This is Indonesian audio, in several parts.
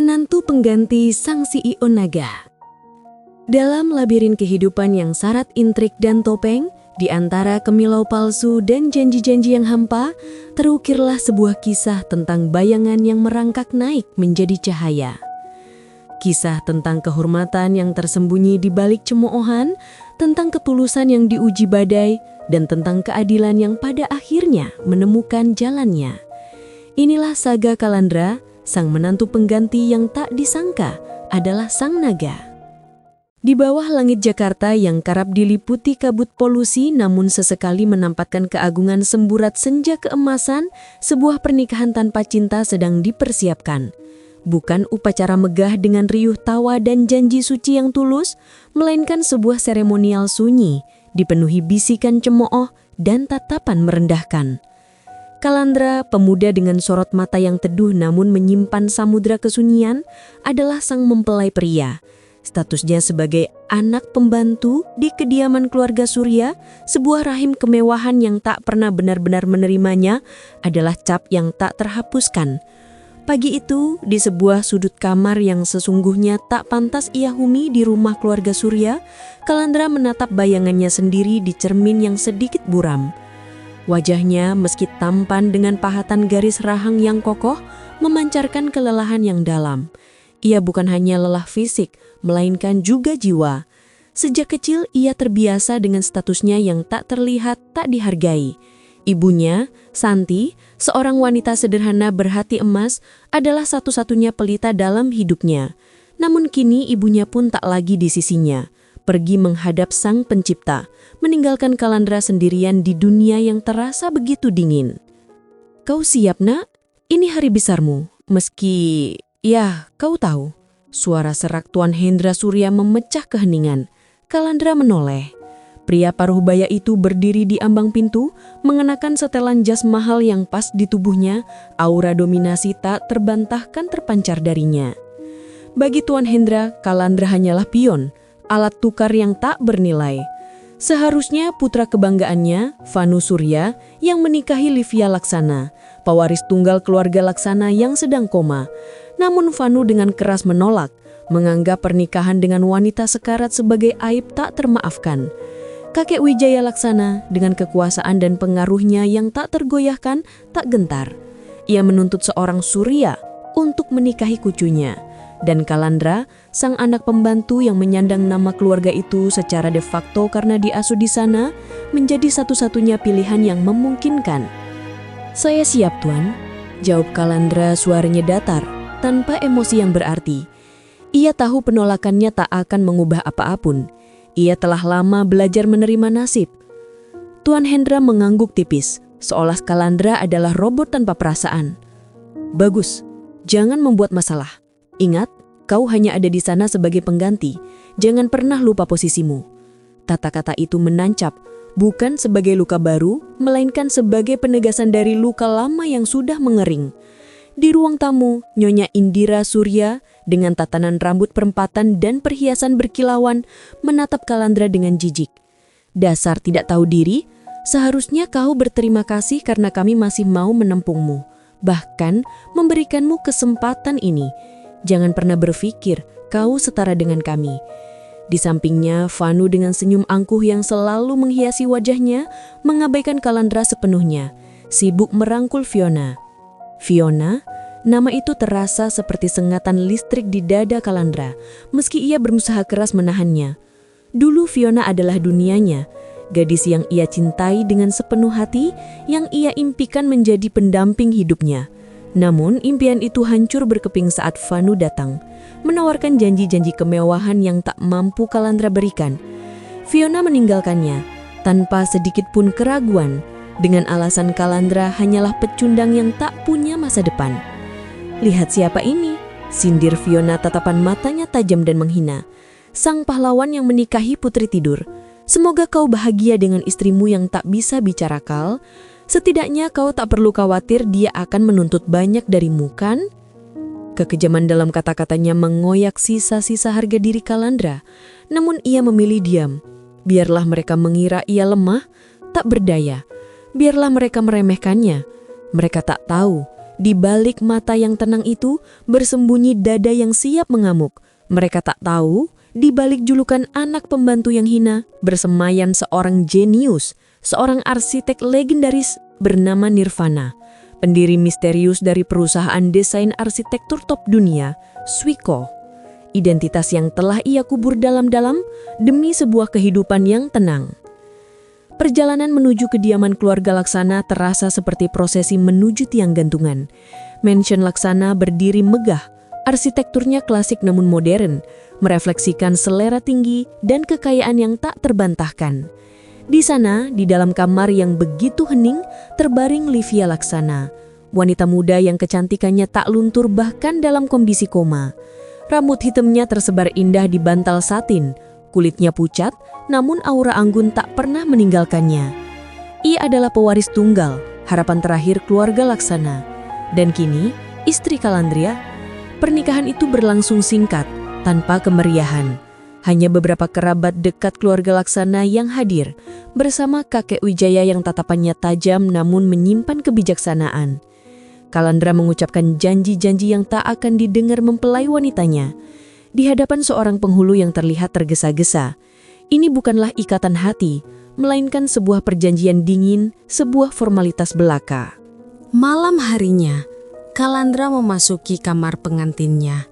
Menantu pengganti sang CEO naga. Dalam labirin kehidupan yang syarat intrik dan topeng, di antara kemilau palsu dan janji-janji yang hampa, terukirlah sebuah kisah tentang bayangan yang merangkak naik menjadi cahaya. Kisah tentang kehormatan yang tersembunyi di balik cemoohan, tentang ketulusan yang diuji badai, dan tentang keadilan yang pada akhirnya menemukan jalannya. Inilah saga Kalandra, sang menantu pengganti yang tak disangka adalah sang naga. Di bawah langit Jakarta yang kerap diliputi kabut polusi namun sesekali menampakkan keagungan semburat senja keemasan, sebuah pernikahan tanpa cinta sedang dipersiapkan. Bukan upacara megah dengan riuh tawa dan janji suci yang tulus, melainkan sebuah seremonial sunyi, dipenuhi bisikan cemooh dan tatapan merendahkan. Kalandra, pemuda dengan sorot mata yang teduh namun menyimpan samudra kesunyian, adalah sang mempelai pria. Statusnya sebagai anak pembantu di kediaman keluarga Surya, sebuah rahim kemewahan yang tak pernah benar-benar menerimanya, adalah cap yang tak terhapuskan. Pagi itu, di sebuah sudut kamar yang sesungguhnya tak pantas ia huni di rumah keluarga Surya, Kalandra menatap bayangannya sendiri di cermin yang sedikit buram. Wajahnya meski tampan dengan pahatan garis rahang yang kokoh, memancarkan kelelahan yang dalam. Ia bukan hanya lelah fisik, melainkan juga jiwa. Sejak kecil ia terbiasa dengan statusnya yang tak terlihat, tak dihargai. Ibunya, Santi, seorang wanita sederhana berhati emas, adalah satu-satunya pelita dalam hidupnya. Namun kini ibunya pun tak lagi di sisinya. Pergi menghadap sang pencipta, meninggalkan Kalandra sendirian di dunia yang terasa begitu dingin. "Kau siap, nak? Ini hari besarmu. Meski, ya, kau tahu." Suara serak Tuan Hendra Surya memecah keheningan. Kalandra menoleh. Pria paruh baya itu berdiri di ambang pintu, mengenakan setelan jas mahal yang pas di tubuhnya, aura dominasi tak terbantahkan terpancar darinya. Bagi Tuan Hendra, Kalandra hanyalah pion, alat tukar yang tak bernilai. Seharusnya putra kebanggaannya, Vanu Surya, yang menikahi Livia Laksana, pewaris tunggal keluarga Laksana yang sedang koma. Namun Vanu dengan keras menolak, menganggap pernikahan dengan wanita sekarat sebagai aib tak termaafkan. Kakek Wijaya Laksana dengan kekuasaan dan pengaruhnya yang tak tergoyahkan, tak gentar. Ia menuntut seorang Surya untuk menikahi cucunya. Dan Kalandra, sang anak pembantu yang menyandang nama keluarga itu secara de facto karena diasuh di sana, menjadi satu-satunya pilihan yang memungkinkan. "Saya siap, Tuan," jawab Kalandra, suaranya datar, tanpa emosi yang berarti. Ia tahu penolakannya tak akan mengubah apapun. Ia telah lama belajar menerima nasib. Tuan Hendra mengangguk tipis, seolah Kalandra adalah robot tanpa perasaan. "Bagus, jangan membuat masalah. Ingat, kau hanya ada di sana sebagai pengganti. Jangan pernah lupa posisimu." Kata-kata itu menancap, bukan sebagai luka baru, melainkan sebagai penegasan dari luka lama yang sudah mengering. Di ruang tamu, Nyonya Indira Surya dengan tatanan rambut perempatan dan perhiasan berkilauan menatap Kalandra dengan jijik. "Dasar tidak tahu diri, seharusnya kau berterima kasih karena kami masih mau menampungmu, bahkan memberikanmu kesempatan ini. Jangan pernah berpikir kau setara dengan kami." Di sampingnya, Vanu dengan senyum angkuh yang selalu menghiasi wajahnya, mengabaikan Kalandra sepenuhnya, sibuk merangkul Fiona. Fiona, nama itu terasa seperti sengatan listrik di dada Kalandra, meski ia berusaha keras menahannya. Dulu Fiona adalah dunianya, gadis yang ia cintai dengan sepenuh hati, yang ia impikan menjadi pendamping hidupnya. Namun impian itu hancur berkeping saat Vanu datang, menawarkan janji-janji kemewahan yang tak mampu Kalandra berikan. Fiona meninggalkannya, tanpa sedikit pun keraguan, dengan alasan Kalandra hanyalah pecundang yang tak punya masa depan. "Lihat siapa ini," sindir Fiona, tatapan matanya tajam dan menghina. "Sang pahlawan yang menikahi putri tidur. Semoga kau bahagia dengan istrimu yang tak bisa bicara, Kal. Setidaknya kau tak perlu khawatir dia akan menuntut banyak darimu, kan?" Kekejaman dalam kata-katanya mengoyak sisa-sisa harga diri Kalandra. Namun ia memilih diam. Biarlah mereka mengira ia lemah, tak berdaya. Biarlah mereka meremehkannya. Mereka tak tahu, Di balik mata yang tenang itu bersembunyi dada yang siap mengamuk. Mereka tak tahu, di balik julukan anak pembantu yang hina, bersemayan seorang jenius, seorang arsitek legendaris bernama Nirvana, pendiri misterius dari perusahaan desain arsitektur top dunia, Swiko. Identitas yang telah ia kubur dalam-dalam demi sebuah kehidupan yang tenang. Perjalanan menuju kediaman keluarga Laksana terasa seperti prosesi menuju tiang gantungan. Mansion Laksana berdiri megah, arsitekturnya klasik namun modern, merefleksikan selera tinggi dan kekayaan yang tak terbantahkan. Di sana, di dalam kamar yang begitu hening, terbaring Livia Laksana, wanita muda yang kecantikannya tak luntur bahkan dalam kondisi koma. Rambut hitamnya tersebar indah di bantal satin, kulitnya pucat, namun aura anggun tak pernah meninggalkannya. Ia adalah pewaris tunggal, harapan terakhir keluarga Laksana. Dan kini, istri Kalandria. Pernikahan itu berlangsung singkat, tanpa kemeriahan. Hanya beberapa kerabat dekat keluarga Laksana yang hadir, bersama kakek Wijaya yang tatapannya tajam namun menyimpan kebijaksanaan. Kalandra mengucapkan janji-janji yang tak akan didengar mempelai wanitanya. Di hadapan seorang penghulu yang terlihat tergesa-gesa, ini bukanlah ikatan hati, melainkan sebuah perjanjian dingin, sebuah formalitas belaka. Malam harinya, Kalandra memasuki kamar pengantinnya.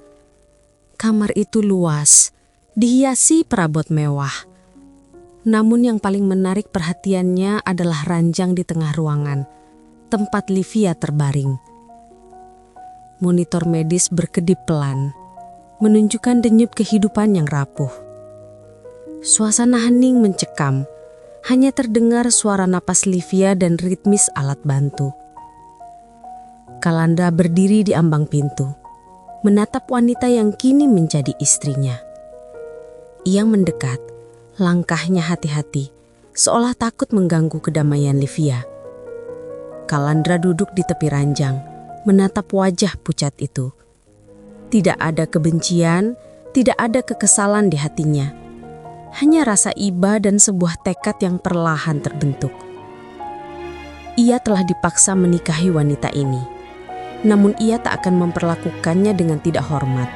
Kamar itu luas, dihiasi perabot mewah. Namun yang paling menarik perhatiannya adalah ranjang di tengah ruangan, tempat Livia terbaring. Monitor medis berkedip pelan, menunjukkan denyut kehidupan yang rapuh. Suasana hening mencekam, hanya terdengar suara napas Livia dan ritmis alat bantu. Kalandra berdiri di ambang pintu, menatap wanita yang kini menjadi istrinya. Ia mendekat, langkahnya hati-hati, seolah takut mengganggu kedamaian Livia. Kalandra duduk di tepi ranjang, menatap wajah pucat itu. Tidak ada kebencian, tidak ada kekesalan di hatinya. Hanya rasa iba dan sebuah tekad yang perlahan terbentuk. Ia telah dipaksa menikahi wanita ini. Namun ia tak akan memperlakukannya dengan tidak hormat.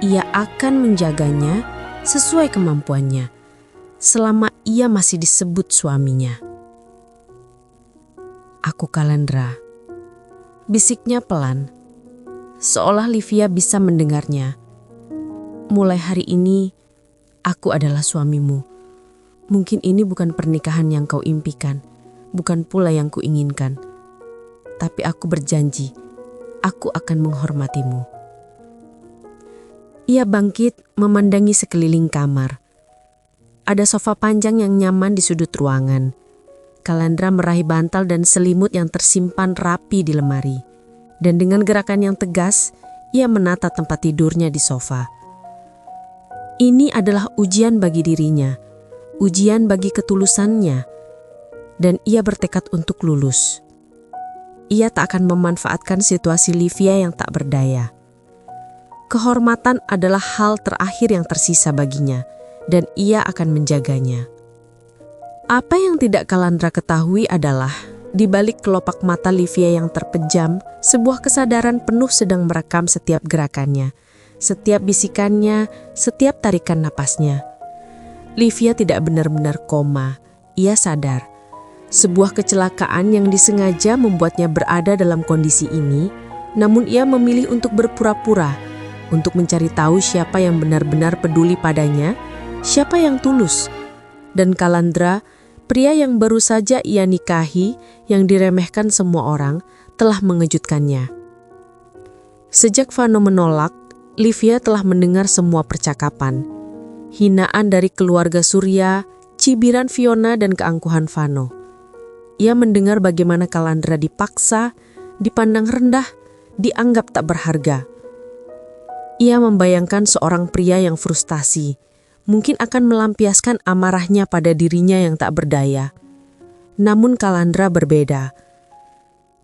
Ia akan menjaganya sesuai kemampuannya, selama ia masih disebut suaminya. "Aku Kalandra," bisiknya pelan, seolah Livia bisa mendengarnya. "Mulai hari ini, aku adalah suamimu. Mungkin ini bukan pernikahan yang kau impikan, bukan pula yang kuinginkan. Tapi aku berjanji, aku akan menghormatimu." Ia bangkit memandangi sekeliling kamar. Ada sofa panjang yang nyaman di sudut ruangan. Kalandra meraih bantal dan selimut yang tersimpan rapi di lemari. Dan dengan gerakan yang tegas, ia menata tempat tidurnya di sofa. Ini adalah ujian bagi dirinya, ujian bagi ketulusannya. Dan ia bertekad untuk lulus. Ia tak akan memanfaatkan situasi Livia yang tak berdaya. Kehormatan adalah hal terakhir yang tersisa baginya, dan ia akan menjaganya. Apa yang tidak Kalandra ketahui adalah, di balik kelopak mata Livia yang terpejam, sebuah kesadaran penuh sedang merekam setiap gerakannya, setiap bisikannya, setiap tarikan napasnya. Livia tidak benar-benar koma, ia sadar. Sebuah kecelakaan yang disengaja membuatnya berada dalam kondisi ini, namun ia memilih untuk berpura-pura, untuk mencari tahu siapa yang benar-benar peduli padanya, siapa yang tulus. Dan Kalandra, pria yang baru saja ia nikahi, yang diremehkan semua orang, telah mengejutkannya. Sejak Vano menolak, Livia telah mendengar semua percakapan. Hinaan dari keluarga Surya, cibiran Fiona dan keangkuhan Vano. Ia mendengar bagaimana Kalandra dipaksa, dipandang rendah, dianggap tak berharga. Ia membayangkan seorang pria yang frustasi, mungkin akan melampiaskan amarahnya pada dirinya yang tak berdaya. Namun Kalandra berbeda.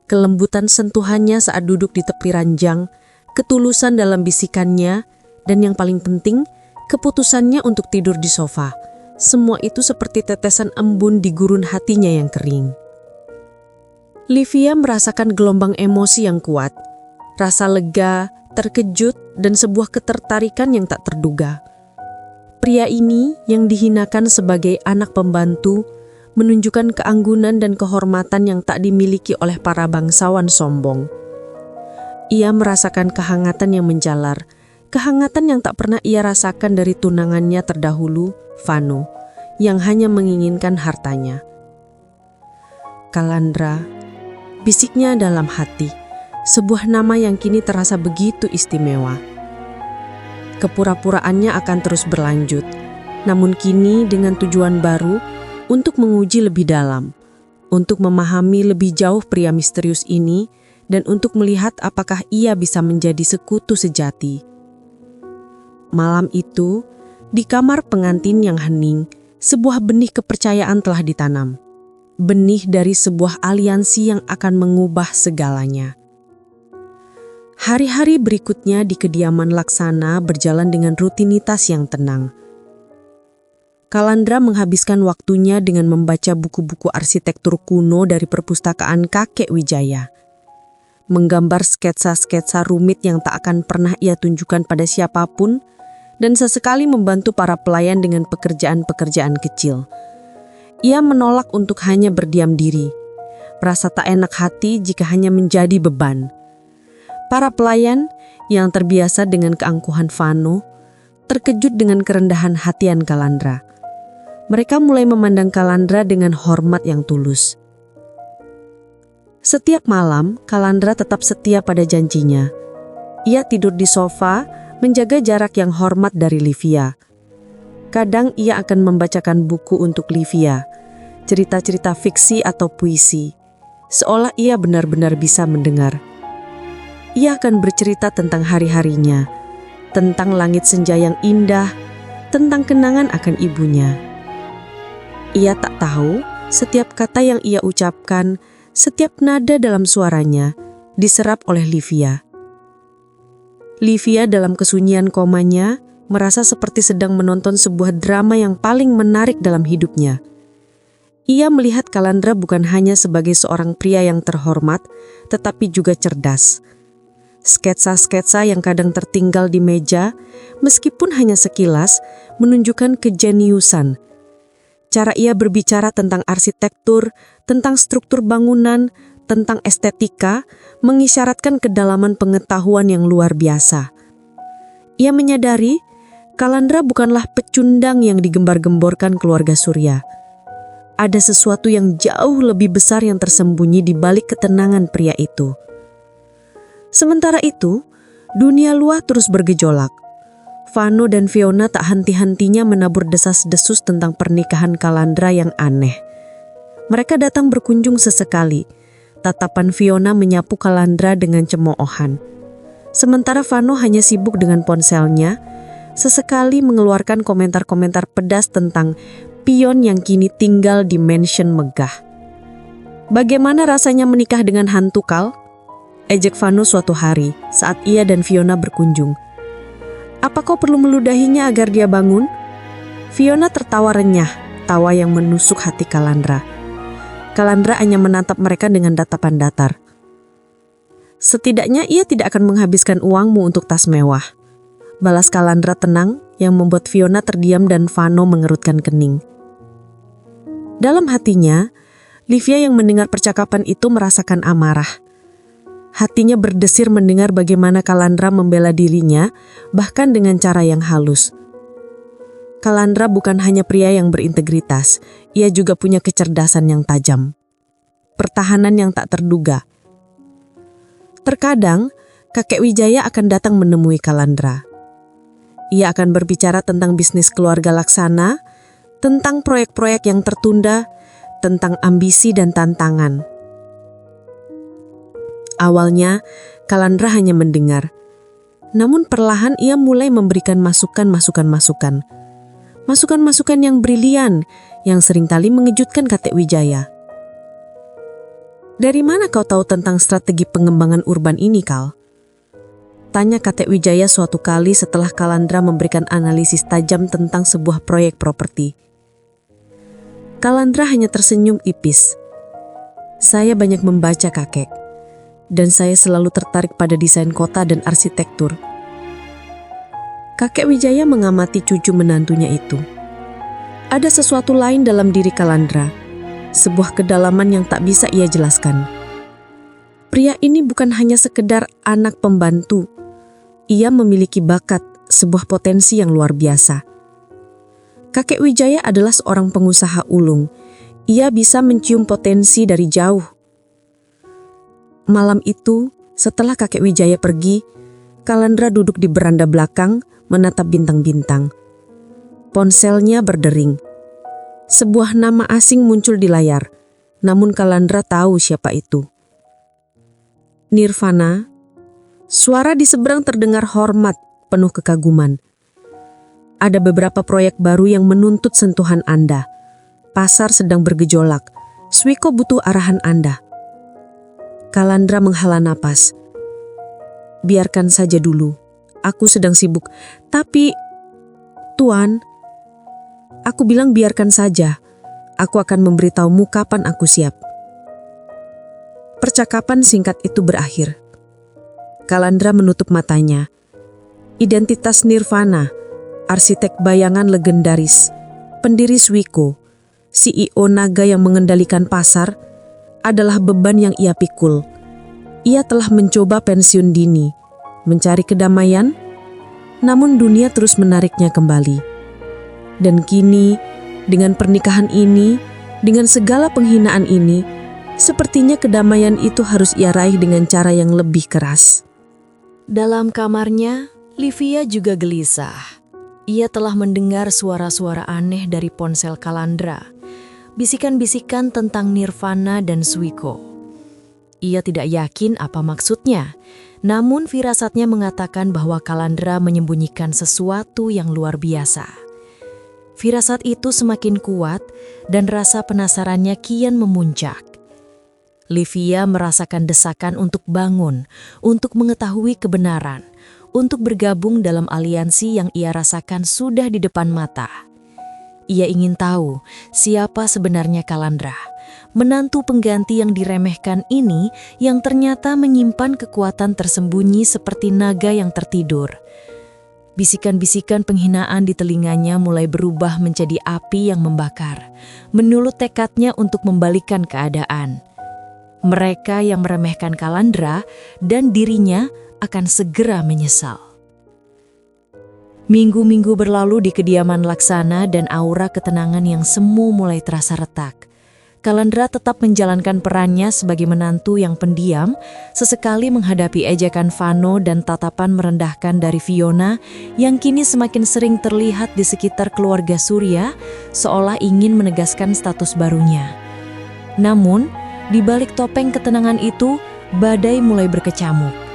Kelembutan sentuhannya saat duduk di tepi ranjang, ketulusan dalam bisikannya, dan yang paling penting, keputusannya untuk tidur di sofa. Semua itu seperti tetesan embun di gurun hatinya yang kering. Livia merasakan gelombang emosi yang kuat, rasa lega, terkejut, dan sebuah ketertarikan yang tak terduga. Pria ini yang dihinakan sebagai anak pembantu menunjukkan keanggunan dan kehormatan yang tak dimiliki oleh para bangsawan sombong. Ia merasakan kehangatan yang menjalar, kehangatan yang tak pernah ia rasakan dari tunangannya terdahulu, Vano, yang hanya menginginkan hartanya. Kalandra, bisiknya dalam hati, sebuah nama yang kini terasa begitu istimewa. Kepura-puraannya akan terus berlanjut, namun kini dengan tujuan baru untuk menguji lebih dalam, untuk memahami lebih jauh pria misterius ini, dan untuk melihat apakah ia bisa menjadi sekutu sejati. Malam itu, di kamar pengantin yang hening, sebuah benih kepercayaan telah ditanam. Benih dari sebuah aliansi yang akan mengubah segalanya. Hari-hari berikutnya di kediaman Laksana berjalan dengan rutinitas yang tenang. Kalandra menghabiskan waktunya dengan membaca buku-buku arsitektur kuno dari perpustakaan kakek Wijaya. Menggambar sketsa-sketsa rumit yang tak akan pernah ia tunjukkan pada siapapun, dan sesekali membantu para pelayan dengan pekerjaan-pekerjaan kecil. Ia menolak untuk hanya berdiam diri, merasa tak enak hati jika hanya menjadi beban. Para pelayan yang terbiasa dengan keangkuhan Vano, terkejut dengan kerendahan hatian Kalandra. Mereka mulai memandang Kalandra dengan hormat yang tulus. Setiap malam, Kalandra tetap setia pada janjinya. Ia tidur di sofa, menjaga jarak yang hormat dari Livia. Kadang ia akan membacakan buku untuk Livia, cerita-cerita fiksi atau puisi, seolah ia benar-benar bisa mendengar. Ia akan bercerita tentang hari-harinya, tentang langit senja yang indah, tentang kenangan akan ibunya. Ia tak tahu setiap kata yang ia ucapkan, setiap nada dalam suaranya diserap oleh Livia. Livia dalam kesunyian komanya merasa seperti sedang menonton sebuah drama yang paling menarik dalam hidupnya. Ia melihat Kalandra bukan hanya sebagai seorang pria yang terhormat, tetapi juga cerdas. Sketsa-sketsa yang kadang tertinggal di meja, meskipun hanya sekilas, menunjukkan kejeniusan. Cara ia berbicara tentang arsitektur, tentang struktur bangunan, tentang estetika, mengisyaratkan kedalaman pengetahuan yang luar biasa. Ia menyadari Kalandra bukanlah pecundang yang digembar-gemborkan keluarga Surya. Ada sesuatu yang jauh lebih besar yang tersembunyi di balik ketenangan pria itu. Sementara itu, dunia luar terus bergejolak. Vano dan Fiona tak henti-hentinya menabur desas-desus tentang pernikahan Kalandra yang aneh. Mereka datang berkunjung sesekali. Tatapan Fiona menyapu Kalandra dengan cemoohan. Sementara Vano hanya sibuk dengan ponselnya, sesekali mengeluarkan komentar-komentar pedas tentang pion yang kini tinggal di mansion megah. "Bagaimana rasanya menikah dengan hantu, Kal?" ejek Vano suatu hari saat ia dan Fiona berkunjung. "Apa kau perlu meludahinya agar dia bangun?" Fiona tertawa renyah, tawa yang menusuk hati Kalandra. Kalandra hanya menatap mereka dengan tatapan datar. "Setidaknya ia tidak akan menghabiskan uangmu untuk tas mewah," balas Kalandra tenang yang membuat Fiona terdiam dan Vano mengerutkan kening. Dalam hatinya, Livia yang mendengar percakapan itu merasakan amarah. Hatinya berdesir mendengar bagaimana Kalandra membela dirinya, bahkan dengan cara yang halus. Kalandra bukan hanya pria yang berintegritas, ia juga punya kecerdasan yang tajam. Pertahanan yang tak terduga. Terkadang, kakek Wijaya akan datang menemui Kalandra. Ia akan berbicara tentang bisnis keluarga Laksana, tentang proyek-proyek yang tertunda, tentang ambisi dan tantangan. Awalnya, Kalandra hanya mendengar. Namun perlahan ia mulai memberikan masukan-masukan. Masukan-masukan yang brilian, yang seringkali mengejutkan kakek Wijaya. "Dari mana kau tahu tentang strategi pengembangan urban ini, Kal?" tanya kakek Wijaya suatu kali setelah Kalandra memberikan analisis tajam tentang sebuah proyek properti. Kalandra hanya tersenyum tipis. Saya banyak membaca kakek, dan saya selalu tertarik pada desain kota dan arsitektur. Kakek Wijaya mengamati cucu menantunya itu. Ada sesuatu lain dalam diri Kalandra, sebuah kedalaman yang tak bisa ia jelaskan. Pria ini bukan hanya sekedar anak pembantu. Ia memiliki bakat, sebuah potensi yang luar biasa. Kakek Wijaya adalah seorang pengusaha ulung. Ia bisa mencium potensi dari jauh. Malam itu, setelah kakek Wijaya pergi, Kalandra duduk di beranda belakang menatap bintang-bintang. Ponselnya berdering. Sebuah nama asing muncul di layar, namun Kalandra tahu siapa itu. Nirvana. Suara di seberang terdengar hormat, penuh kekaguman. Ada beberapa proyek baru yang menuntut sentuhan Anda. Pasar sedang bergejolak. Swiko butuh arahan Anda. Kalandra menghela napas. Biarkan saja dulu. Aku sedang sibuk. Tapi, Tuan, aku bilang biarkan saja. Aku akan memberitahumu kapan aku siap. Percakapan singkat itu berakhir. Kalandra menutup matanya. Identitas Nirvana, arsitek bayangan legendaris, pendiri Swiko, CEO naga yang mengendalikan pasar, adalah beban yang ia pikul. Ia telah mencoba pensiun dini, mencari kedamaian, namun dunia terus menariknya kembali. Dan kini, dengan pernikahan ini, dengan segala penghinaan ini, sepertinya kedamaian itu harus ia raih dengan cara yang lebih keras. Dalam kamarnya, Livia juga gelisah. Ia telah mendengar suara-suara aneh dari ponsel Kalandra. Bisikan-bisikan tentang Nirvana dan Swiko. Ia tidak yakin apa maksudnya, namun firasatnya mengatakan bahwa Kalandra menyembunyikan sesuatu yang luar biasa. Firasat itu semakin kuat dan rasa penasarannya kian memuncak. Livia merasakan desakan untuk bangun, untuk mengetahui kebenaran, untuk bergabung dalam aliansi yang ia rasakan sudah di depan mata. Ia ingin tahu siapa sebenarnya Kalandra, menantu pengganti yang diremehkan ini yang ternyata menyimpan kekuatan tersembunyi seperti naga yang tertidur. Bisikan-bisikan penghinaan di telinganya mulai berubah menjadi api yang membakar, menyulut tekadnya untuk membalikkan keadaan. Mereka yang meremehkan Kalandra dan dirinya akan segera menyesal. Minggu-minggu berlalu di kediaman Laksana dan aura ketenangan yang semu mulai terasa retak. Kalandra tetap menjalankan perannya sebagai menantu yang pendiam, sesekali menghadapi ejekan Vano dan tatapan merendahkan dari Fiona yang kini semakin sering terlihat di sekitar keluarga Surya, seolah ingin menegaskan status barunya. Namun, di balik topeng ketenangan itu, badai mulai berkecamuk.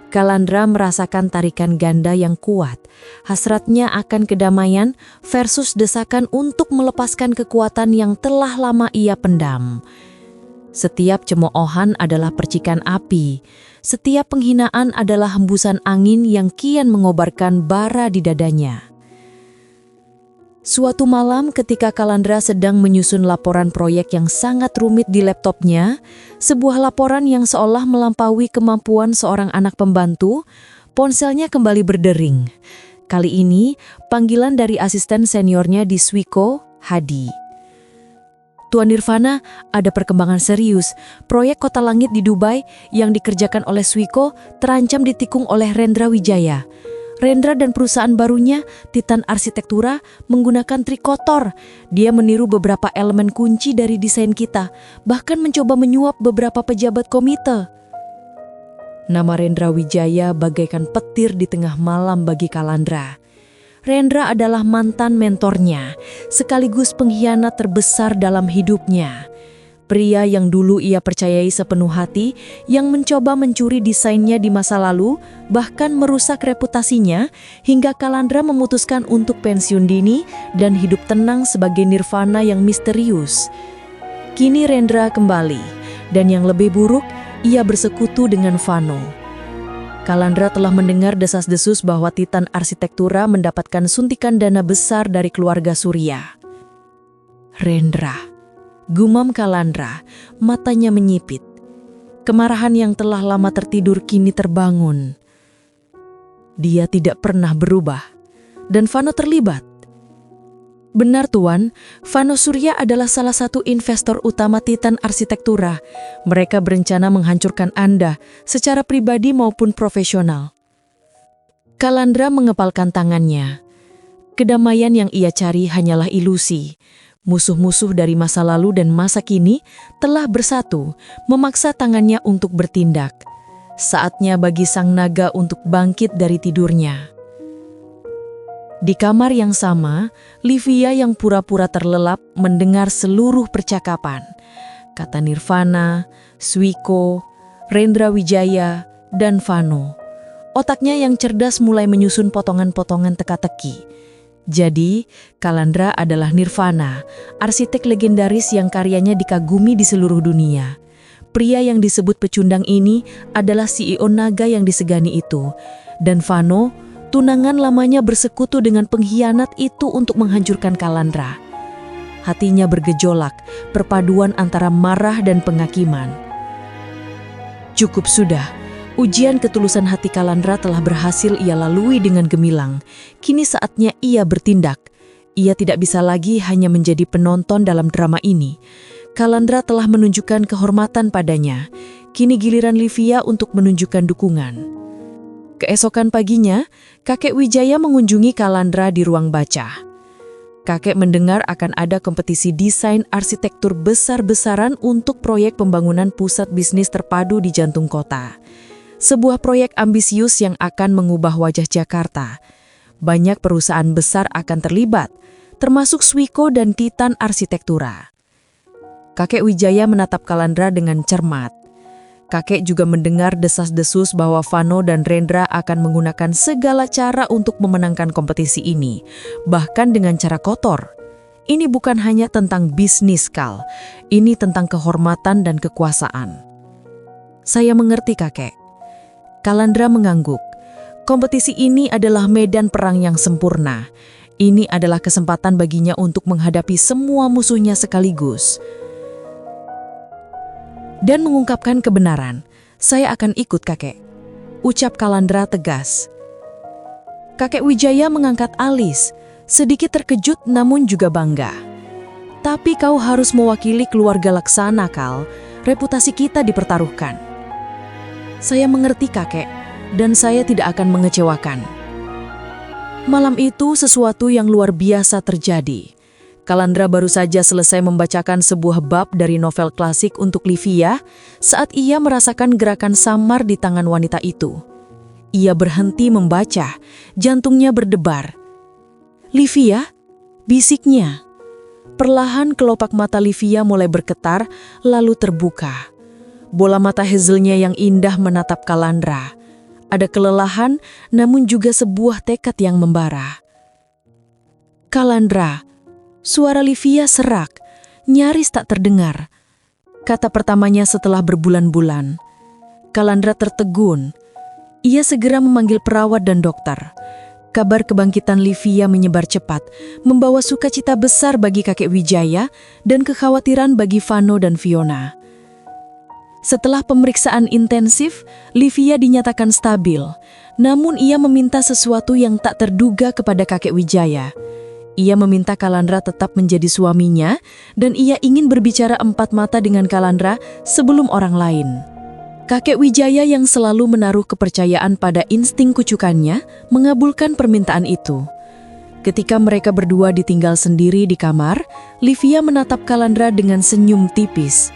Kalandra merasakan tarikan ganda yang kuat, hasratnya akan kedamaian versus desakan untuk melepaskan kekuatan yang telah lama ia pendam. Setiap cemoohan adalah percikan api, setiap penghinaan adalah hembusan angin yang kian mengobarkan bara di dadanya. Suatu malam ketika Kalandra sedang menyusun laporan proyek yang sangat rumit di laptopnya, sebuah laporan yang seolah melampaui kemampuan seorang anak pembantu, ponselnya kembali berdering. Kali ini, panggilan dari asisten seniornya di Swiko, Hadi. Tuan Nirvana, ada perkembangan serius. Proyek Kota Langit di Dubai yang dikerjakan oleh Swiko terancam ditikung oleh Rendra Wijaya. Rendra dan perusahaan barunya, Titan Arsitektura, menggunakan trik kotor. Dia meniru beberapa elemen kunci dari desain kita, bahkan mencoba menyuap beberapa pejabat komite. Nama Rendra Wijaya bagaikan petir di tengah malam bagi Kalandra. Rendra adalah mantan mentornya, sekaligus pengkhianat terbesar dalam hidupnya. Pria yang dulu ia percayai sepenuh hati, yang mencoba mencuri desainnya di masa lalu, bahkan merusak reputasinya, hingga Kalandra memutuskan untuk pensiun dini dan hidup tenang sebagai Nirvana yang misterius. Kini Rendra kembali, dan yang lebih buruk, ia bersekutu dengan Vano. Kalandra telah mendengar desas-desus bahwa Titan Arsitektura mendapatkan suntikan dana besar dari keluarga Surya. Rendra, Gumam Kalandra, matanya menyipit. Kemarahan yang telah lama tertidur kini terbangun. Dia tidak pernah berubah, dan Vano terlibat. Benar Tuan, Vano Surya adalah salah satu investor utama Titan Arsitektura. Mereka berencana menghancurkan Anda secara pribadi maupun profesional. Kalandra mengepalkan tangannya. Kedamaian yang ia cari hanyalah ilusi. Musuh-musuh dari masa lalu dan masa kini telah bersatu, memaksa tangannya untuk bertindak. Saatnya bagi sang naga untuk bangkit dari tidurnya. Di kamar yang sama, Livia yang pura-pura terlelap mendengar seluruh percakapan. Kata Nirvana, Swiko, Rendra Wijaya, dan Vano. Otaknya yang cerdas mulai menyusun potongan-potongan teka-teki. Jadi, Kalandra adalah Nirvana, arsitek legendaris yang karyanya dikagumi di seluruh dunia. Pria yang disebut pecundang ini adalah CEO naga yang disegani itu. Dan Vano, tunangan lamanya bersekutu dengan pengkhianat itu untuk menghancurkan Kalandra. Hatinya bergejolak, perpaduan antara marah dan penghakiman. Cukup sudah. Ujian ketulusan hati Kalandra telah berhasil ia lalui dengan gemilang. Kini saatnya ia bertindak. Ia tidak bisa lagi hanya menjadi penonton dalam drama ini. Kalandra telah menunjukkan kehormatan padanya. Kini giliran Livia untuk menunjukkan dukungan. Keesokan paginya, kakek Wijaya mengunjungi Kalandra di ruang baca. Kakek mendengar akan ada kompetisi desain arsitektur besar-besaran untuk proyek pembangunan pusat bisnis terpadu di jantung kota. Sebuah proyek ambisius yang akan mengubah wajah Jakarta. Banyak perusahaan besar akan terlibat, termasuk Swiko dan Titan Arsitektura. Kakek Wijaya menatap Kalandra dengan cermat. Kakek juga mendengar desas-desus bahwa Vano dan Rendra akan menggunakan segala cara untuk memenangkan kompetisi ini, bahkan dengan cara kotor. Ini bukan hanya tentang bisnis, Kal. Ini tentang kehormatan dan kekuasaan. Saya mengerti, kakek. Kalandra mengangguk. Kompetisi ini adalah medan perang yang sempurna. Ini adalah kesempatan baginya untuk menghadapi semua musuhnya sekaligus. Dan mengungkapkan kebenaran, saya akan ikut, kakek. Ucap Kalandra tegas. Kakek Wijaya mengangkat alis, sedikit terkejut namun juga bangga. Tapi kau harus mewakili keluarga Laksana, Kal. Reputasi kita dipertaruhkan. Saya mengerti, kakek, dan saya tidak akan mengecewakan. Malam itu sesuatu yang luar biasa terjadi. Kalandra baru saja selesai membacakan sebuah bab dari novel klasik untuk Livia saat ia merasakan gerakan samar di tangan wanita itu. Ia berhenti membaca, jantungnya berdebar. Livia, bisiknya. Perlahan kelopak mata Livia mulai bergetar lalu terbuka. Bola mata Hazelnya yang indah menatap Kalandra. Ada kelelahan, namun juga sebuah tekad yang membara. Kalandra, suara Livia serak, nyaris tak terdengar. Kata pertamanya setelah berbulan-bulan. Kalandra tertegun. Ia segera memanggil perawat dan dokter. Kabar kebangkitan Livia menyebar cepat, membawa sukacita besar bagi kakek Wijaya dan kekhawatiran bagi Vano dan Fiona. Setelah pemeriksaan intensif, Livia dinyatakan stabil. Namun ia meminta sesuatu yang tak terduga kepada kakek Wijaya. Ia meminta Kalandra tetap menjadi suaminya dan ia ingin berbicara empat mata dengan Kalandra sebelum orang lain. Kakek Wijaya yang selalu menaruh kepercayaan pada insting kucukannya mengabulkan permintaan itu. Ketika mereka berdua ditinggal sendiri di kamar, Livia menatap Kalandra dengan senyum tipis.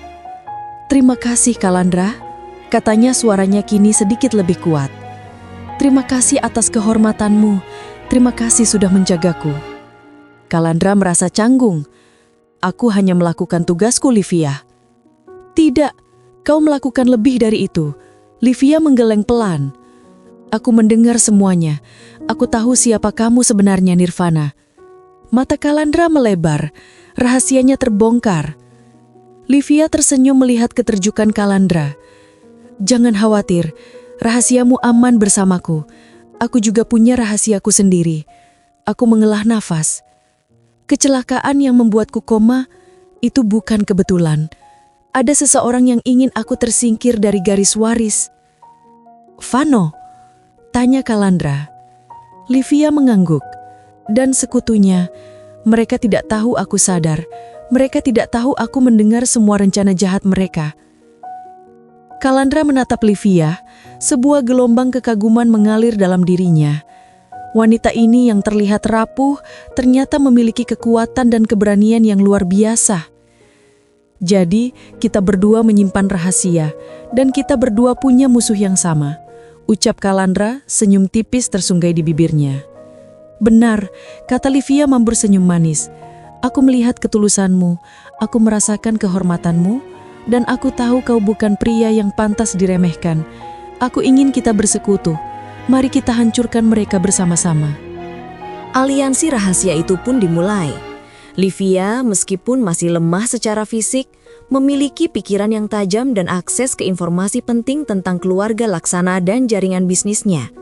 Terima kasih, Kalandra, katanya suaranya kini sedikit lebih kuat. Terima kasih atas kehormatanmu, terima kasih sudah menjagaku. Kalandra merasa canggung. Aku hanya melakukan tugasku, Livia. Tidak, kau melakukan lebih dari itu. Livia menggeleng pelan. Aku mendengar semuanya. Aku tahu siapa kamu sebenarnya, Nirvana. Mata Kalandra melebar, rahasianya terbongkar. Livia tersenyum melihat keterjukan Kalandra. Jangan khawatir, rahasiamu aman bersamaku. Aku juga punya rahasiaku sendiri. Aku mengelah nafas. Kecelakaan yang membuatku koma Itu bukan kebetulan. Ada seseorang yang ingin aku tersingkir dari garis waris. Vano, tanya Calandra. Livia mengangguk. Dan sekutunya, mereka tidak tahu aku sadar. Mereka tidak tahu aku mendengar semua rencana jahat mereka. Calandra menatap Livia, sebuah gelombang kekaguman mengalir dalam dirinya. Wanita ini yang terlihat rapuh, ternyata memiliki kekuatan dan keberanian yang luar biasa. Jadi, kita berdua menyimpan rahasia, dan kita berdua punya musuh yang sama. Ucap Calandra, senyum tipis tersunggai di bibirnya. Benar, kata Livia mambur senyum manis. Aku melihat ketulusanmu, aku merasakan kehormatanmu, dan aku tahu kau bukan pria yang pantas diremehkan. Aku ingin kita bersekutu. Mari kita hancurkan mereka bersama-sama. Aliansi rahasia itu pun dimulai. Livia, meskipun masih lemah secara fisik, memiliki pikiran yang tajam dan akses ke informasi penting tentang keluarga Laksana dan jaringan bisnisnya.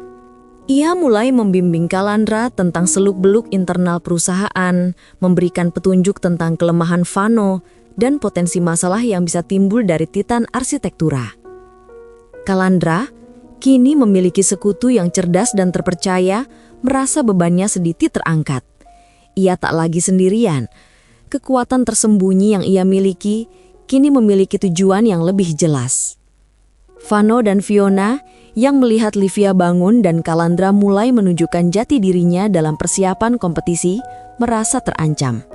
Ia mulai membimbing Calandra tentang seluk-beluk internal perusahaan, memberikan petunjuk tentang kelemahan Vano, dan potensi masalah yang bisa timbul dari Titan Arsitektura. Calandra kini memiliki sekutu yang cerdas dan terpercaya, merasa bebannya sedikit terangkat. Ia tak lagi sendirian. Kekuatan tersembunyi yang ia miliki kini memiliki tujuan yang lebih jelas. Vano dan Fiona yang melihat Livia bangun dan Calandra mulai menunjukkan jati dirinya dalam persiapan kompetisi, merasa terancam.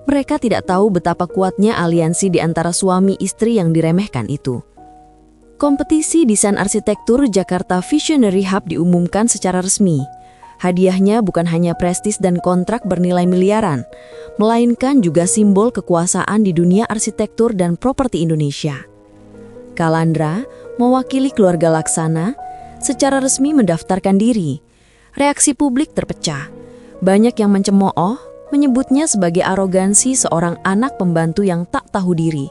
Mereka tidak tahu betapa kuatnya aliansi di antara suami istri yang diremehkan itu. Kompetisi desain arsitektur Jakarta Visionary Hub diumumkan secara resmi. Hadiahnya bukan hanya prestis dan kontrak bernilai miliaran, melainkan juga simbol kekuasaan di dunia arsitektur dan properti Indonesia. Calandra, mewakili keluarga Laksana, secara resmi mendaftarkan diri. Reaksi publik terpecah. Banyak yang mencemooh, menyebutnya sebagai arogansi seorang anak pembantu yang tak tahu diri.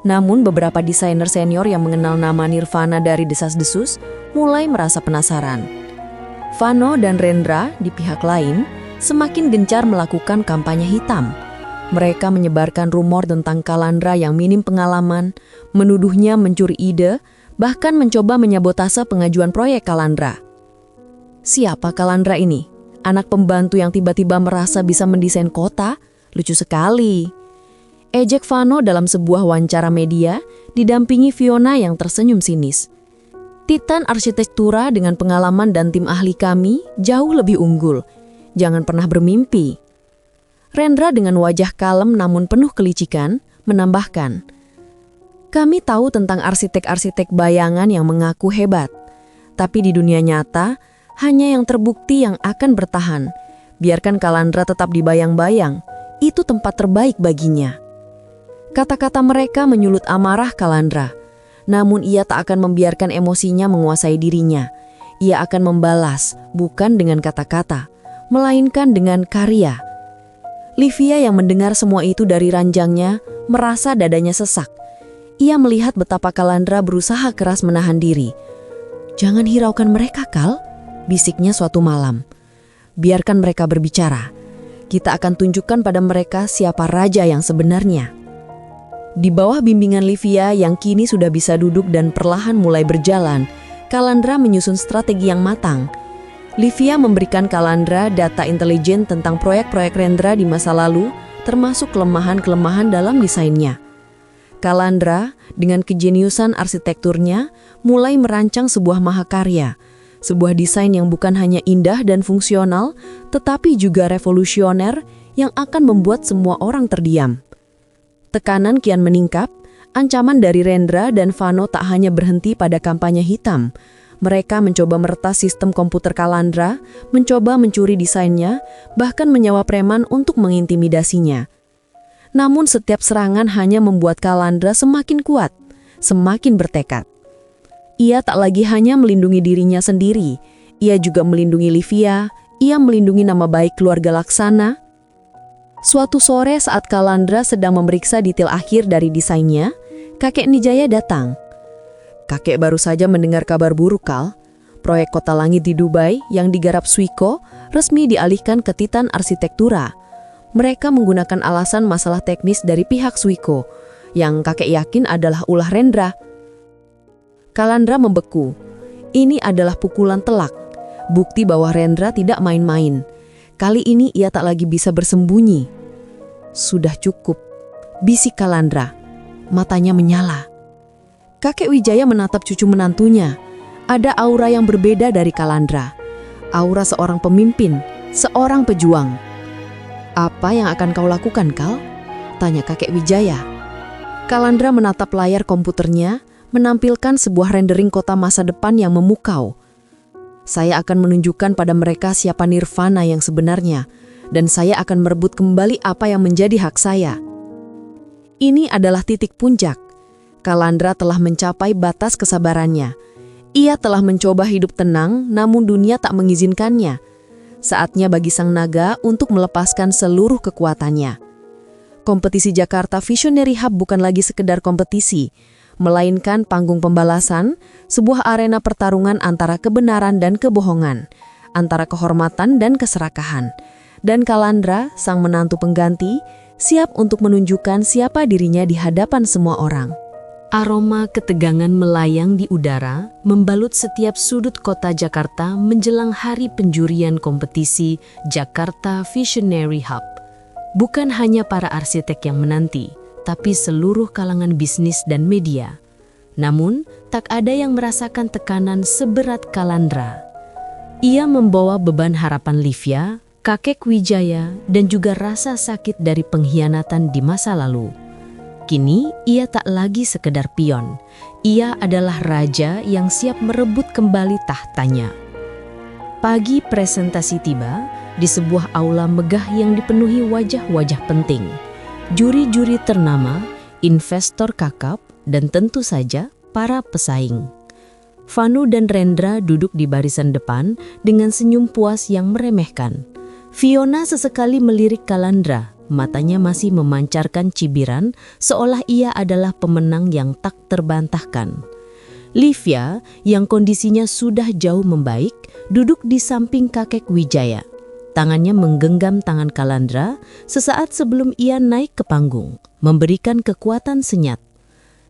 Namun beberapa desainer senior yang mengenal nama Nirvana dari desas-desus mulai merasa penasaran. Vano dan Rendra di pihak lain semakin gencar melakukan kampanye hitam. Mereka menyebarkan rumor tentang Calandra yang minim pengalaman, menuduhnya mencuri ide, bahkan mencoba menyabotase pengajuan proyek Calandra. Siapa Calandra ini? Anak pembantu yang tiba-tiba merasa bisa mendesain kota? Lucu sekali. Ejek Vano dalam sebuah wawancara media, didampingi Fiona yang tersenyum sinis. Titan Arsitektura dengan pengalaman dan tim ahli kami jauh lebih unggul. Jangan pernah bermimpi. Rendra dengan wajah kalem namun penuh kelicikan, menambahkan, kami tahu tentang arsitek-arsitek bayangan yang mengaku hebat. Tapi di dunia nyata, hanya yang terbukti yang akan bertahan. Biarkan Calandra tetap dibayang-bayang, itu tempat terbaik baginya. Kata-kata mereka menyulut amarah Calandra. Namun ia tak akan membiarkan emosinya menguasai dirinya. Ia akan membalas, bukan dengan kata-kata, melainkan dengan karya. Livia yang mendengar semua itu dari ranjangnya, merasa dadanya sesak. Ia melihat betapa Calandra berusaha keras menahan diri. Jangan hiraukan mereka, Kal, bisiknya suatu malam. Biarkan mereka berbicara. Kita akan tunjukkan pada mereka siapa raja yang sebenarnya. Di bawah bimbingan Livia yang kini sudah bisa duduk dan perlahan mulai berjalan, Calandra menyusun strategi yang matang. Livia memberikan Calandra data intelijen tentang proyek-proyek Rendra di masa lalu, termasuk kelemahan-kelemahan dalam desainnya. Calandra, dengan kejeniusan arsitekturnya, mulai merancang sebuah mahakarya, sebuah desain yang bukan hanya indah dan fungsional, tetapi juga revolusioner yang akan membuat semua orang terdiam. Tekanan kian meningkat, ancaman dari Rendra dan Vano tak hanya berhenti pada kampanye hitam. Mereka mencoba meretas sistem komputer Calandra, mencoba mencuri desainnya, bahkan menyewa preman untuk mengintimidasinya. Namun setiap serangan hanya membuat Calandra semakin kuat, semakin bertekad. Ia tak lagi hanya melindungi dirinya sendiri, ia juga melindungi Livia, ia melindungi nama baik keluarga Laksana. Suatu sore saat Calandra sedang memeriksa detail akhir dari desainnya, kakek Nijaya datang. Kakek baru saja mendengar kabar buruk, Kal. Proyek Kota Langit di Dubai yang digarap Swiko resmi dialihkan ke Titan Arsitektura. Mereka menggunakan alasan masalah teknis dari pihak Suiko, yang kakek yakin adalah ulah Rendra. Kalandra membeku. Ini adalah pukulan telak, bukti bahwa Rendra tidak main-main. Kali ini ia tak lagi bisa bersembunyi. Sudah cukup, bisik Kalandra. Matanya menyala. Kakek Wijaya menatap cucu menantunya. Ada aura yang berbeda dari Kalandra. Aura seorang pemimpin, seorang pejuang. "Apa yang akan kau lakukan, Kal?" tanya kakek Wijaya. Kalandra menatap layar komputernya, menampilkan sebuah rendering kota masa depan yang memukau. "Saya akan menunjukkan pada mereka siapa Nirvana yang sebenarnya, dan saya akan merebut kembali apa yang menjadi hak saya." Ini adalah titik puncak. Kalandra telah mencapai batas kesabarannya. Ia telah mencoba hidup tenang, namun dunia tak mengizinkannya. Saatnya bagi sang naga untuk melepaskan seluruh kekuatannya. Kompetisi Jakarta Visionary Hub bukan lagi sekedar kompetisi, melainkan panggung pembalasan, sebuah arena pertarungan antara kebenaran dan kebohongan, antara kehormatan dan keserakahan. Dan Kalandra, sang menantu pengganti, siap untuk menunjukkan siapa dirinya di hadapan semua orang. Aroma ketegangan melayang di udara, membalut setiap sudut kota Jakarta menjelang hari penjurian kompetisi Jakarta Visionary Hub. Bukan hanya para arsitek yang menanti, tapi seluruh kalangan bisnis dan media. Namun, tak ada yang merasakan tekanan seberat Kalandra. Ia membawa beban harapan Livia, kakek Wijaya, dan juga rasa sakit dari pengkhianatan di masa lalu. Kini, ia tak lagi sekedar pion. Ia adalah raja yang siap merebut kembali tahtanya. Pagi presentasi tiba di sebuah aula megah yang dipenuhi wajah-wajah penting. Juri-juri ternama, investor kakap, dan tentu saja para pesaing. Vanu dan Rendra duduk di barisan depan dengan senyum puas yang meremehkan. Fiona sesekali melirik Kalandra. Matanya masih memancarkan cibiran, seolah ia adalah pemenang yang tak terbantahkan. Livia, yang kondisinya sudah jauh membaik, duduk di samping kakek Wijaya. Tangannya menggenggam tangan Kalandra sesaat sebelum ia naik ke panggung, memberikan kekuatan senyap.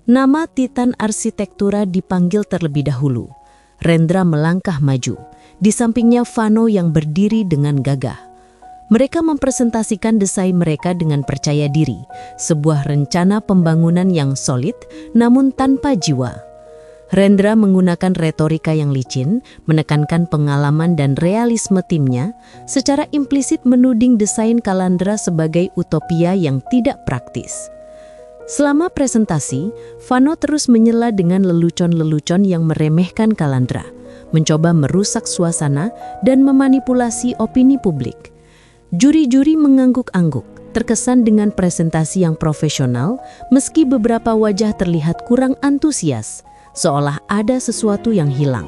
Nama Titan Arsitektura dipanggil terlebih dahulu. Rendra melangkah maju, di sampingnya Vano yang berdiri dengan gagah. Mereka mempresentasikan desain mereka dengan percaya diri, sebuah rencana pembangunan yang solid namun tanpa jiwa. Rendra menggunakan retorika yang licin, menekankan pengalaman dan realisme timnya, secara implisit menuding desain Kalandra sebagai utopia yang tidak praktis. Selama presentasi, Vano terus menyela dengan lelucon-lelucon yang meremehkan Kalandra, mencoba merusak suasana dan memanipulasi opini publik. Juri-juri mengangguk-angguk, terkesan dengan presentasi yang profesional, meski beberapa wajah terlihat kurang antusias, seolah ada sesuatu yang hilang.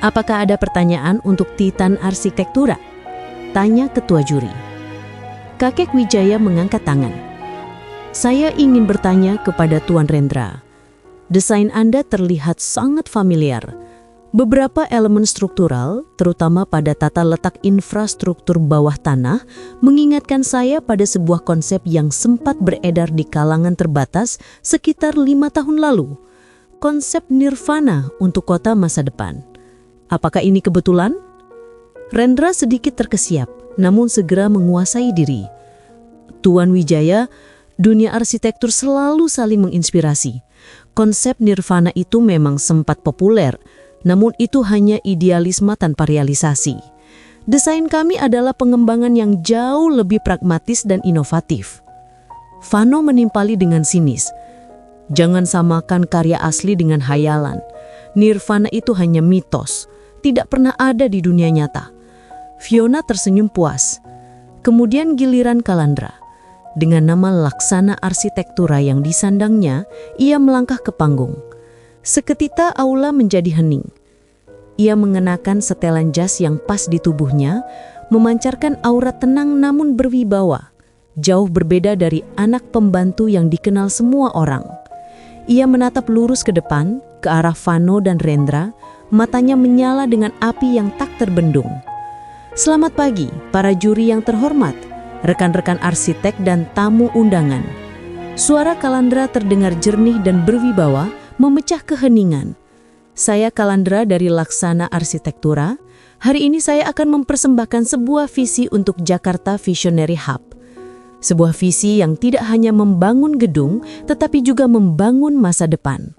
"Apakah ada pertanyaan untuk Titan Arsitektura?" tanya ketua juri. Kakek Wijaya mengangkat tangan. "Saya ingin bertanya kepada Tuan Rendra. Desain Anda terlihat sangat familiar. Beberapa elemen struktural, terutama pada tata letak infrastruktur bawah tanah, mengingatkan saya pada sebuah konsep yang sempat beredar di kalangan terbatas sekitar 5 tahun lalu. Konsep Nirvana untuk kota masa depan. Apakah ini kebetulan?" Rendra sedikit terkesiap, namun segera menguasai diri. "Tuan Wijaya, dunia arsitektur selalu saling menginspirasi. Konsep Nirvana itu memang sempat populer, namun itu hanya idealisme tanpa realisasi. Desain kami adalah pengembangan yang jauh lebih pragmatis dan inovatif." Vano menimpali dengan sinis. "Jangan samakan karya asli dengan hayalan. Nirvana itu hanya mitos, tidak pernah ada di dunia nyata." Fiona tersenyum puas. Kemudian giliran Kalandra. Dengan nama Laksana Arsitektura yang disandangnya, ia melangkah ke panggung. Seketika aula menjadi hening. Ia mengenakan setelan jas yang pas di tubuhnya, memancarkan aura tenang namun berwibawa, jauh berbeda dari anak pembantu yang dikenal semua orang. Ia menatap lurus ke depan, ke arah Vano dan Rendra, matanya menyala dengan api yang tak terbendung. "Selamat pagi, para juri yang terhormat," rekan-rekan arsitek dan tamu undangan. Suara Kalandra terdengar jernih dan berwibawa, memecah keheningan. Saya Kalandra dari Laksana Arsitektura. Hari ini saya akan mempersembahkan sebuah visi untuk Jakarta Visionary Hub. Sebuah visi yang tidak hanya membangun gedung, tetapi juga membangun masa depan.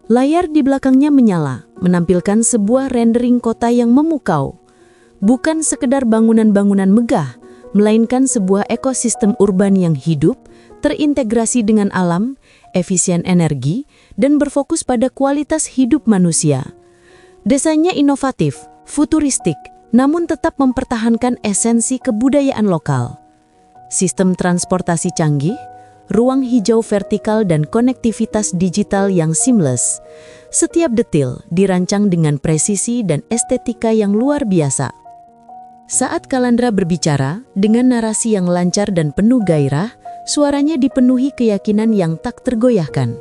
Layar di belakangnya menyala, menampilkan sebuah rendering kota yang memukau. Bukan sekedar bangunan-bangunan megah, melainkan sebuah ekosistem urban yang hidup, terintegrasi dengan alam, efisien energi, dan berfokus pada kualitas hidup manusia. Desainnya inovatif, futuristik, namun tetap mempertahankan esensi kebudayaan lokal. Sistem transportasi canggih, ruang hijau vertikal dan konektivitas digital yang seamless. Setiap detail dirancang dengan presisi dan estetika yang luar biasa. Saat Kalandra berbicara, dengan narasi yang lancar dan penuh gairah, suaranya dipenuhi keyakinan yang tak tergoyahkan.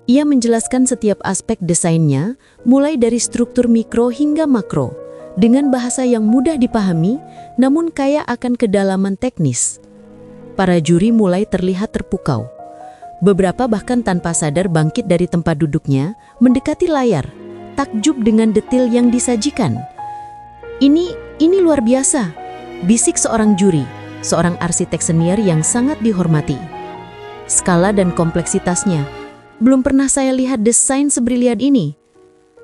Ia menjelaskan setiap aspek desainnya, mulai dari struktur mikro hingga makro, dengan bahasa yang mudah dipahami, namun kaya akan kedalaman teknis. Para juri mulai terlihat terpukau. Beberapa bahkan tanpa sadar bangkit dari tempat duduknya, mendekati layar, takjub dengan detail yang disajikan. Ini luar biasa, bisik seorang juri, seorang arsitek senior yang sangat dihormati. Skala dan kompleksitasnya, belum pernah saya lihat desain sebrilian ini.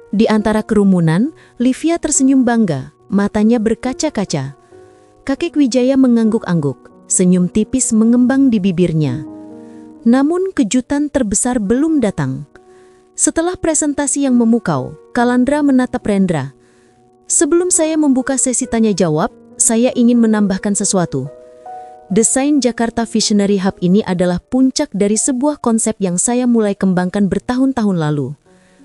Di antara kerumunan, Livia tersenyum bangga, matanya berkaca-kaca. Kakek Wijaya mengangguk-angguk, senyum tipis mengembang di bibirnya. Namun kejutan terbesar belum datang. Setelah presentasi yang memukau, Kalandra menatap Rendra. Sebelum saya membuka sesi tanya jawab, saya ingin menambahkan sesuatu. Desain Jakarta Visionary Hub ini adalah puncak dari sebuah konsep yang saya mulai kembangkan bertahun-tahun lalu.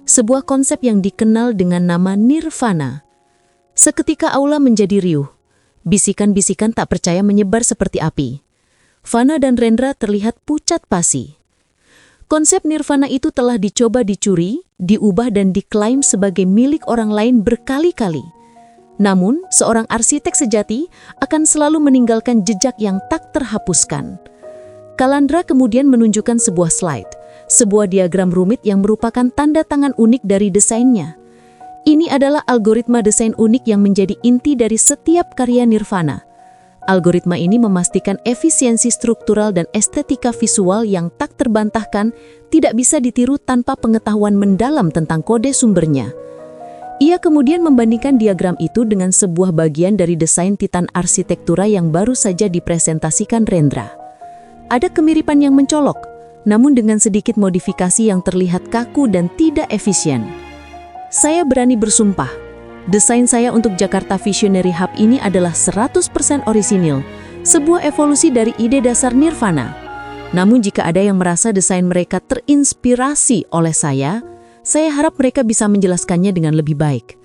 Sebuah konsep yang dikenal dengan nama Nirvana. Seketika aula menjadi riuh. Bisikan-bisikan tak percaya menyebar seperti api. Fana dan Rendra terlihat pucat pasi. Konsep Nirvana itu telah dicoba dicuri, diubah dan diklaim sebagai milik orang lain berkali-kali. Namun, seorang arsitek sejati akan selalu meninggalkan jejak yang tak terhapuskan. Kalandra kemudian menunjukkan sebuah slide, sebuah diagram rumit yang merupakan tanda tangan unik dari desainnya. Ini adalah algoritma desain unik yang menjadi inti dari setiap karya Nirvana. Algoritma ini memastikan efisiensi struktural dan estetika visual yang tak terbantahkan, tidak bisa ditiru tanpa pengetahuan mendalam tentang kode sumbernya. Ia kemudian membandingkan diagram itu dengan sebuah bagian dari desain Titan Arsitektura yang baru saja dipresentasikan Rendra. Ada kemiripan yang mencolok, namun dengan sedikit modifikasi yang terlihat kaku dan tidak efisien. Saya berani bersumpah, desain saya untuk Jakarta Visionary Hub ini adalah 100% orisinil, sebuah evolusi dari ide dasar Nirvana. Namun jika ada yang merasa desain mereka terinspirasi oleh saya harap mereka bisa menjelaskannya dengan lebih baik.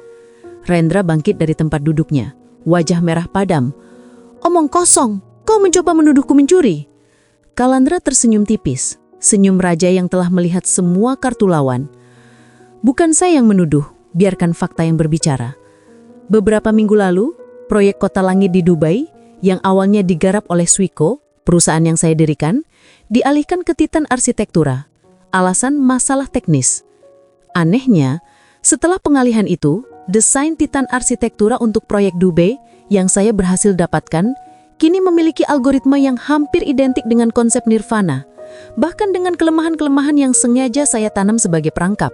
Rendra bangkit dari tempat duduknya, wajah merah padam. Omong kosong, kau mencoba menuduhku mencuri. Kalandra tersenyum tipis, senyum raja yang telah melihat semua kartu lawan. Bukan saya yang menuduh, biarkan fakta yang berbicara. Beberapa minggu lalu, proyek Kota Langit di Dubai, yang awalnya digarap oleh Swiko, perusahaan yang saya dirikan, dialihkan ke Titan Arsitektura. Alasan masalah teknis. Anehnya, setelah pengalihan itu, desain Titan Arsitektura untuk proyek Dubai yang saya berhasil dapatkan, kini memiliki algoritma yang hampir identik dengan konsep Nirvana, bahkan dengan kelemahan-kelemahan yang sengaja saya tanam sebagai perangkap.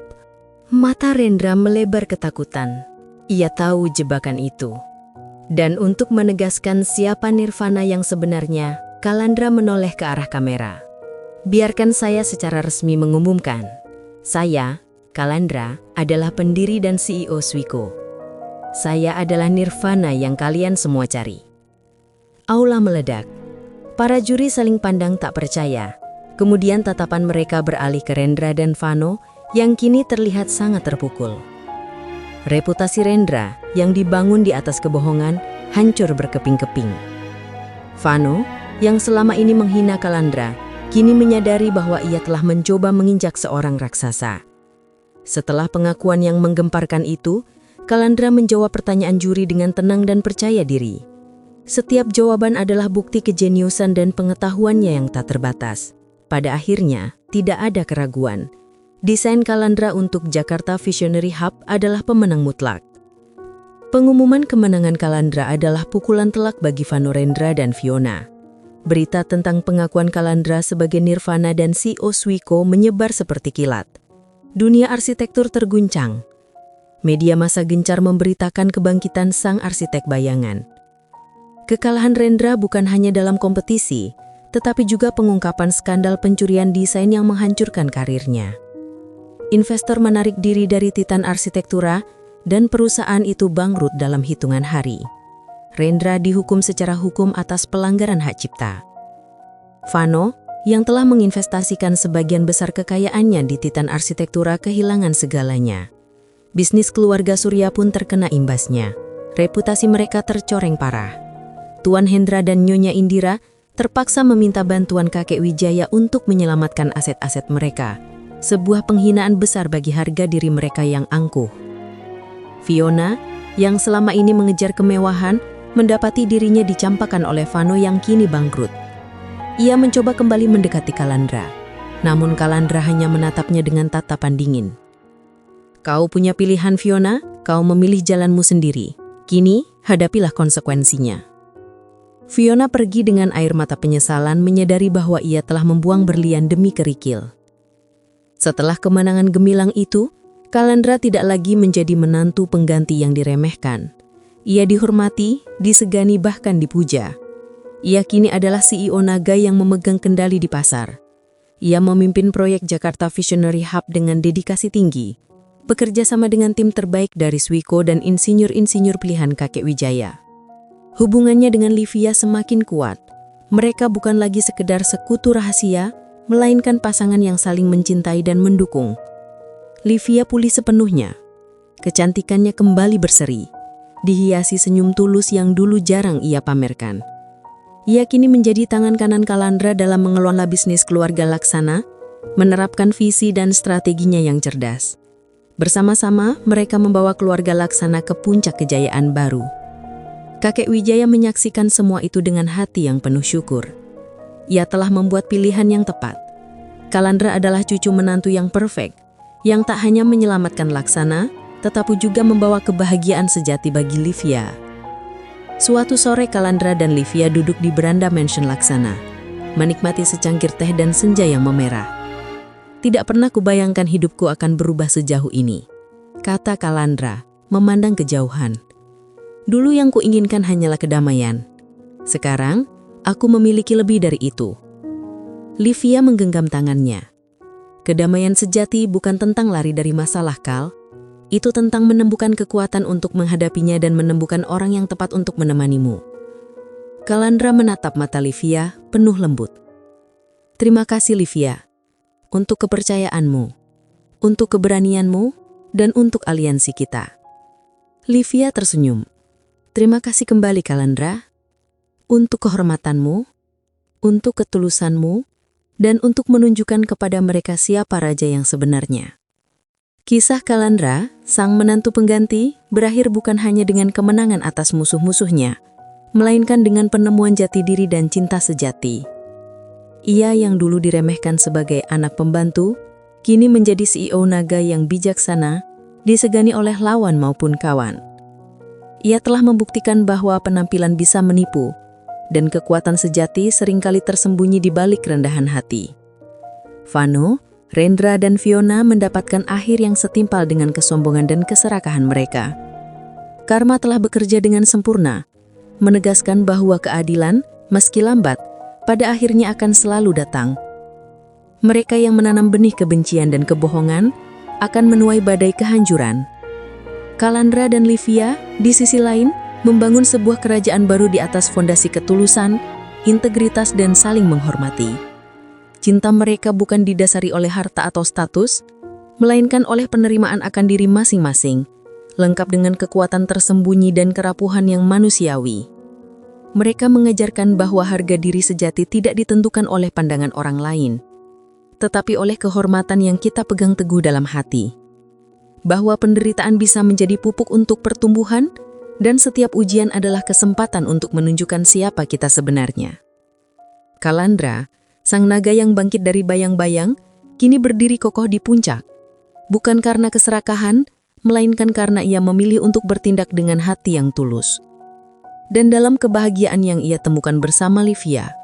Mata Rendra melebar ketakutan. Ia tahu jebakan itu. Dan untuk menegaskan siapa Nirvana yang sebenarnya, Kalandra menoleh ke arah kamera. Biarkan saya secara resmi mengumumkan. Saya, Kalandra, adalah pendiri dan CEO Swiko. Saya adalah Nirvana yang kalian semua cari. Aula meledak. Para juri saling pandang tak percaya. Kemudian tatapan mereka beralih ke Rendra dan Vano yang kini terlihat sangat terpukul. Reputasi Rendra yang dibangun di atas kebohongan hancur berkeping-keping. Vano yang selama ini menghina Kalandra kini menyadari bahwa ia telah mencoba menginjak seorang raksasa. Setelah pengakuan yang menggemparkan itu, Kalandra menjawab pertanyaan juri dengan tenang dan percaya diri. Setiap jawaban adalah bukti kejeniusan dan pengetahuannya yang tak terbatas. Pada akhirnya, tidak ada keraguan. Desain Kalandra untuk Jakarta Visionary Hub adalah pemenang mutlak. Pengumuman kemenangan Kalandra adalah pukulan telak bagi Vano, Rendra, dan Fiona. Berita tentang pengakuan Kalandra sebagai Nirvana dan CEO Swiko menyebar seperti kilat. Dunia arsitektur terguncang. Media massa gencar memberitakan kebangkitan sang arsitek bayangan. Kekalahan Rendra bukan hanya dalam kompetisi, tetapi juga pengungkapan skandal pencurian desain yang menghancurkan karirnya. Investor menarik diri dari Titan Arsitektura dan perusahaan itu bangkrut dalam hitungan hari. Rendra dihukum secara hukum atas pelanggaran hak cipta. Vano, yang telah menginvestasikan sebagian besar kekayaannya di Titan Arsitektura, kehilangan segalanya. Bisnis keluarga Surya pun terkena imbasnya. Reputasi mereka tercoreng parah. Tuan Hendra dan Nyonya Indira terpaksa meminta bantuan kakek Wijaya untuk menyelamatkan aset-aset mereka. Sebuah penghinaan besar bagi harga diri mereka yang angkuh. Fiona, yang selama ini mengejar kemewahan, mendapati dirinya dicampakkan oleh Vano yang kini bangkrut. Ia mencoba kembali mendekati Kalandra, namun Kalandra hanya menatapnya dengan tatapan dingin. Kau punya pilihan, Fiona, kau memilih jalanmu sendiri. Kini, hadapilah konsekuensinya. Fiona pergi dengan air mata penyesalan, menyadari bahwa ia telah membuang berlian demi kerikil. Setelah kemenangan gemilang itu, Kalandra tidak lagi menjadi menantu pengganti yang diremehkan. Ia dihormati, disegani, bahkan dipuja. Ia kini adalah CEO Naga yang memegang kendali di pasar. Ia memimpin proyek Jakarta Visionary Hub dengan dedikasi tinggi, bekerja sama dengan tim terbaik dari Swiko dan insinyur-insinyur pilihan kakek Wijaya. Hubungannya dengan Livia semakin kuat. Mereka bukan lagi sekedar sekutu rahasia, melainkan pasangan yang saling mencintai dan mendukung. Livia pulih sepenuhnya. Kecantikannya kembali berseri, dihiasi senyum tulus yang dulu jarang ia pamerkan. Ia kini menjadi tangan kanan Kalandra dalam mengelola bisnis keluarga Laksana, menerapkan visi dan strateginya yang cerdas. Bersama-sama, mereka membawa keluarga Laksana ke puncak kejayaan baru. Kakek Wijaya menyaksikan semua itu dengan hati yang penuh syukur. Ia telah membuat pilihan yang tepat. Kalandra adalah cucu menantu yang perfect, yang tak hanya menyelamatkan Laksana, tetapi juga membawa kebahagiaan sejati bagi Livia. Suatu sore Kalandra dan Livia duduk di beranda mansion Laksana, menikmati secangkir teh dan senja yang memerah. Tidak pernah kubayangkan hidupku akan berubah sejauh ini, kata Kalandra, memandang kejauhan. Dulu yang kuinginkan hanyalah kedamaian. Sekarang, aku memiliki lebih dari itu. Livia menggenggam tangannya. Kedamaian sejati bukan tentang lari dari masalah, Kal. Itu tentang menemukan kekuatan untuk menghadapinya dan menemukan orang yang tepat untuk menemanimu. Kalandra menatap mata Livia, penuh lembut. Terima kasih, Livia. Untuk kepercayaanmu, untuk keberanianmu, dan untuk aliansi kita. Livia tersenyum. Terima kasih kembali, Kalandra, untuk kehormatanmu, untuk ketulusanmu, dan untuk menunjukkan kepada mereka siapa raja yang sebenarnya. Kisah Kalandra, sang menantu pengganti, berakhir bukan hanya dengan kemenangan atas musuh-musuhnya, melainkan dengan penemuan jati diri dan cinta sejati. Ia yang dulu diremehkan sebagai anak pembantu, kini menjadi CEO Naga yang bijaksana, disegani oleh lawan maupun kawan. Ia telah membuktikan bahwa penampilan bisa menipu, dan kekuatan sejati seringkali tersembunyi di balik kerendahan hati. Vano, Rendra, dan Fiona mendapatkan akhir yang setimpal dengan kesombongan dan keserakahan mereka. Karma telah bekerja dengan sempurna, menegaskan bahwa keadilan, meski lambat, pada akhirnya akan selalu datang. Mereka yang menanam benih kebencian dan kebohongan akan menuai badai kehancuran. Kalandra dan Livia, di sisi lain, membangun sebuah kerajaan baru di atas fondasi ketulusan, integritas, dan saling menghormati. Cinta mereka bukan didasari oleh harta atau status, melainkan oleh penerimaan akan diri masing-masing, lengkap dengan kekuatan tersembunyi dan kerapuhan yang manusiawi. Mereka mengajarkan bahwa harga diri sejati tidak ditentukan oleh pandangan orang lain, tetapi oleh kehormatan yang kita pegang teguh dalam hati. Bahwa penderitaan bisa menjadi pupuk untuk pertumbuhan, Dan setiap ujian adalah kesempatan untuk menunjukkan siapa kita sebenarnya. Kalandra, sang naga yang bangkit dari bayang-bayang, kini berdiri kokoh di puncak. Bukan karena keserakahan, melainkan karena ia memilih untuk bertindak dengan hati yang tulus. Dan dalam kebahagiaan yang ia temukan bersama Livia,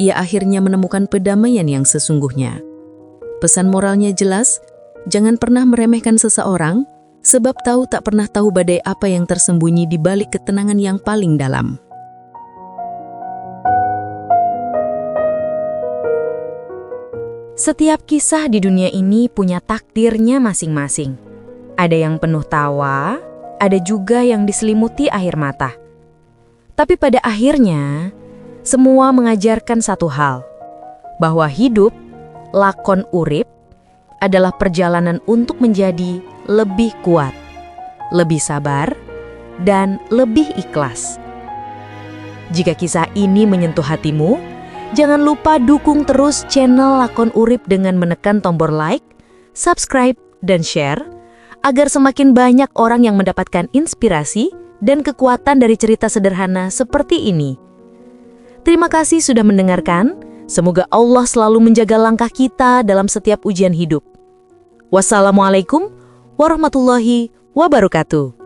ia akhirnya menemukan perdamaian yang sesungguhnya. Pesan moralnya jelas, jangan pernah meremehkan seseorang, sebab tahu tak pernah tahu badai apa yang tersembunyi di balik ketenangan yang paling dalam. Setiap kisah di dunia ini punya takdirnya masing-masing. Ada yang penuh tawa, ada juga yang diselimuti air mata. Tapi pada akhirnya, semua mengajarkan satu hal, bahwa hidup, lakon urip, adalah perjalanan untuk menjadi lebih kuat, lebih sabar, dan lebih ikhlas. Jika kisah ini menyentuh hatimu, jangan lupa dukung terus channel Lakon Urip dengan menekan tombol like, subscribe, dan share, agar semakin banyak orang yang mendapatkan inspirasi dan kekuatan dari cerita sederhana seperti ini. Terima kasih sudah mendengarkan. Semoga Allah selalu menjaga langkah kita dalam setiap ujian hidup. Wassalamualaikum warahmatullahi wabarakatuh.